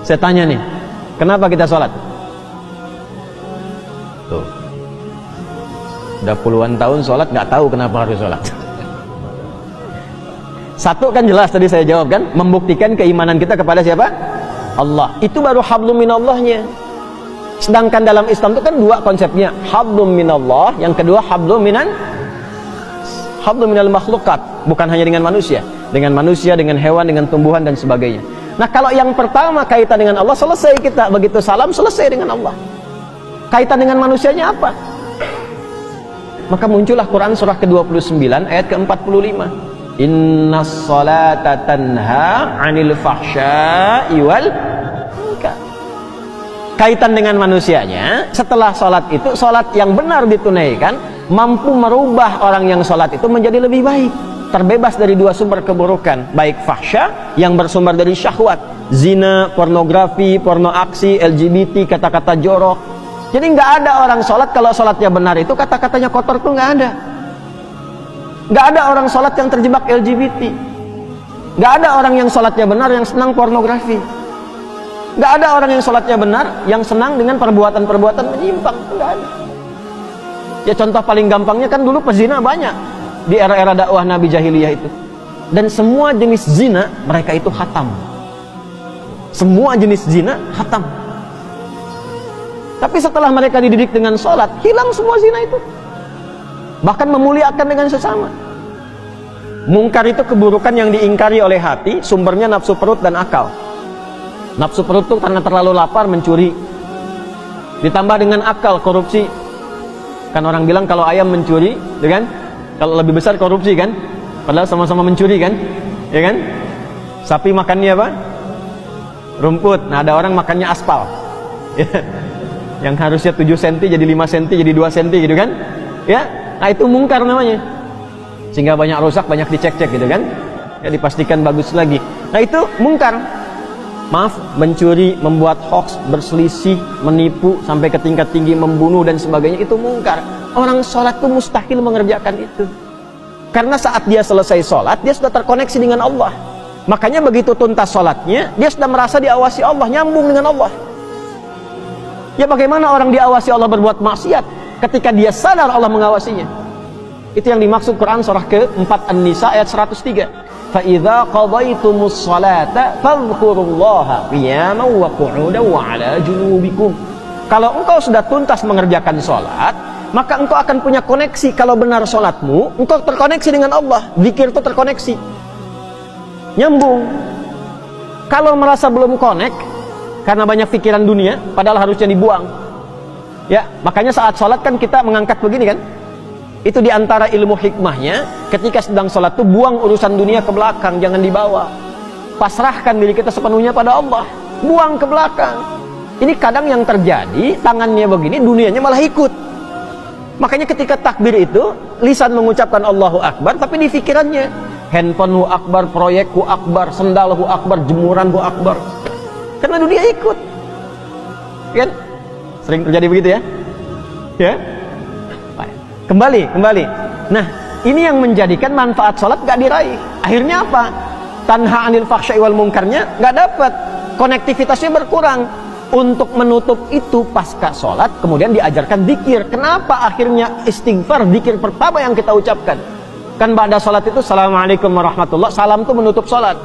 Saya tanya nih, kenapa kita sholat? Tuh, udah puluhan tahun sholat, nggak tahu kenapa harus sholat. Satu kan jelas tadi saya jawab kan, membuktikan keimanan kita kepada siapa? Allah. Itu baru hablum minallahnya. Sedangkan dalam Islam itu kan dua konsepnya, hablum minallah, yang kedua hablum minal makhlukat. Bukan hanya dengan manusia, dengan hewan, dengan tumbuhan dan sebagainya. Nah, kalau yang pertama kaitan dengan Allah, selesai kita. Begitu salam, selesai dengan Allah. Kaitan dengan manusianya apa? Maka muncullah Quran surah ke-29 ayat ke-45. Innas salata tanha 'anil fahsya'i wal munkar. Kaitan dengan manusianya, setelah sholat itu, sholat yang benar ditunaikan mampu merubah orang yang sholat itu menjadi lebih baik, terbebas dari dua sumber keburukan, baik fahsya yang bersumber dari syahwat, zina, pornografi, porno aksi, LGBT, kata-kata jorok. Jadi nggak ada orang sholat kalau sholatnya benar itu kata-katanya kotor tuh nggak ada. Nggak ada orang sholat yang terjebak LGBT. Nggak ada orang yang sholatnya benar yang senang pornografi. Nggak ada orang yang sholatnya benar yang senang dengan perbuatan-perbuatan menyimpang. Nggak ada. Ya contoh paling gampangnya kan dulu pezina banyak di era-era dakwah Nabi Jahiliyah itu. Dan semua jenis zina mereka itu khatam. Semua jenis zina khatam. Tapi setelah mereka dididik dengan sholat, hilang semua zina itu. Bahkan memuliakan dengan sesama. Mungkar itu keburukan yang diingkari oleh hati, sumbernya nafsu perut dan akal. Nafsu perut itu karena terlalu lapar mencuri. Ditambah dengan akal, korupsi. Kan orang bilang kalau ayam mencuri, ya kan? Kalau lebih besar korupsi kan? Padahal sama-sama mencuri kan? Ya kan? Sapi makannya apa? Rumput. Nah, ada orang makannya aspal. Yang harusnya 7 cm jadi 5 cm jadi 2 cm gitu kan? Ya. Nah, itu mungkar namanya. Sehingga banyak rusak, banyak dicek-cek gitu kan? Ya, dipastikan bagus lagi. Nah, itu mungkar. Maaf, mencuri, membuat hoax, berselisih, menipu sampai ke tingkat tinggi, membunuh dan sebagainya, itu mungkar. Orang sholat itu mustahil mengerjakan itu. Karena saat dia selesai sholat, dia sudah terkoneksi dengan Allah. Makanya begitu tuntas sholatnya, dia sudah merasa diawasi Allah, nyambung dengan Allah. Ya bagaimana orang diawasi Allah berbuat maksiat ketika dia sadar Allah mengawasinya? Itu yang dimaksud Quran surah ke-4 An-Nisa ayat 103. فَإِذَا قَضَيْتُمُ الصَّلَاةَ فَاذْكُرُوا اللَّهَ قِيَامًا وَقُعُودًا وَعَلَى جُنُوبِكُمْ. Kalau engkau sudah tuntas mengerjakan sholat, maka engkau akan punya koneksi. Kalau benar sholatmu, engkau terkoneksi dengan Allah. Zikir itu terkoneksi, nyambung. Kalau merasa belum connect karena banyak pikiran dunia, padahal harusnya dibuang. Ya, makanya saat sholat kan kita mengangkat begini kan? Itu diantara ilmu hikmahnya, ketika sedang sholat tuh buang urusan dunia ke belakang, jangan dibawa. Pasrahkan diri kita sepenuhnya pada Allah, buang ke belakang. Ini kadang yang terjadi, tangannya begini, dunianya malah ikut. Makanya ketika takbir itu, lisan mengucapkan Allahu Akbar, tapi di pikirannya handphoneu akbar, proyekku akbar, sendalku akbar, jemuranku akbar. Karena dunia ikut. Kan? Sering terjadi begitu ya? Ya? Kembali. Nah, ini yang menjadikan manfaat sholat gak diraih. Akhirnya apa? Tanha anil fahsya'i wal munkarnya gak dapat. Konektivitasnya berkurang. Untuk menutup itu pasca sholat, kemudian diajarkan zikir. Kenapa akhirnya istighfar, zikir pertama yang kita ucapkan? Kan ba'da sholat itu Assalamualaikum warahmatullah. Salam itu menutup sholat.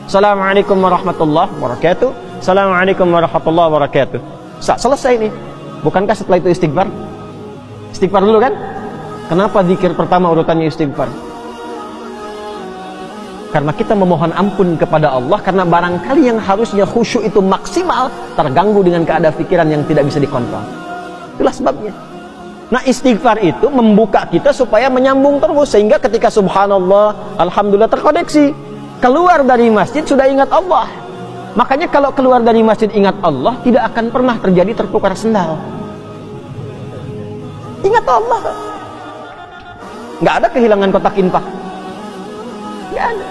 Assalamualaikum warahmatullahi wabarakatuh. Assalamualaikum warahmatullahi wabarakatuh. Selesai nih. Bukankah setelah itu istighfar? Istighfar dulu kan? Kenapa zikir pertama urutannya istighfar? Karena kita memohon ampun kepada Allah, karena barangkali yang harusnya khusyuk itu maksimal terganggu dengan keadaan pikiran yang tidak bisa dikontrol. Itulah sebabnya. Nah, istighfar itu membuka kita supaya menyambung terus, sehingga ketika subhanallah, alhamdulillah terkoneksi. Keluar dari masjid sudah ingat Allah. Makanya kalau keluar dari masjid ingat Allah, tidak akan pernah terjadi tertukar sendal. Ingat Allah. Nggak ada kehilangan kotak infak. Nggak ada.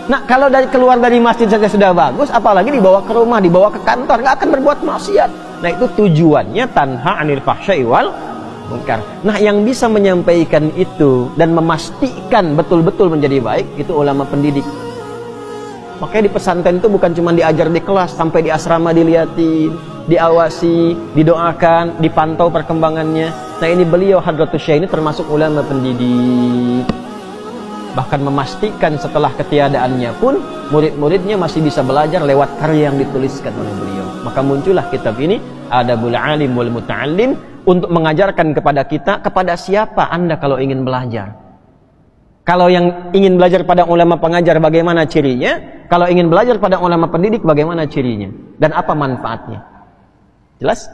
Nah, kalau keluar dari masjid saja sudah bagus, apalagi dibawa ke rumah, dibawa ke kantor, nggak akan berbuat maksiat. Nah, itu tujuannya tanha anil fahsya'i wal munkar. Nah, yang bisa menyampaikan itu dan memastikan betul-betul menjadi baik, itu ulama pendidik. Makanya di pesantren itu bukan cuma diajar di kelas, sampai di asrama dilihatin, diawasi, didoakan, dipantau perkembangannya. Nah ini beliau Hadratus Syekh ini termasuk ulama pendidik. Bahkan memastikan setelah ketiadaannya pun murid-muridnya masih bisa belajar lewat karya yang dituliskan oleh beliau. Maka muncullah kitab ini, Adabul Alim wal Muta'allim, untuk mengajarkan kepada kita, kepada siapa Anda kalau ingin belajar. Kalau yang ingin belajar pada ulama pengajar, bagaimana cirinya? Kalau ingin belajar pada ulama pendidik, bagaimana cirinya? Dan apa manfaatnya? Jelas?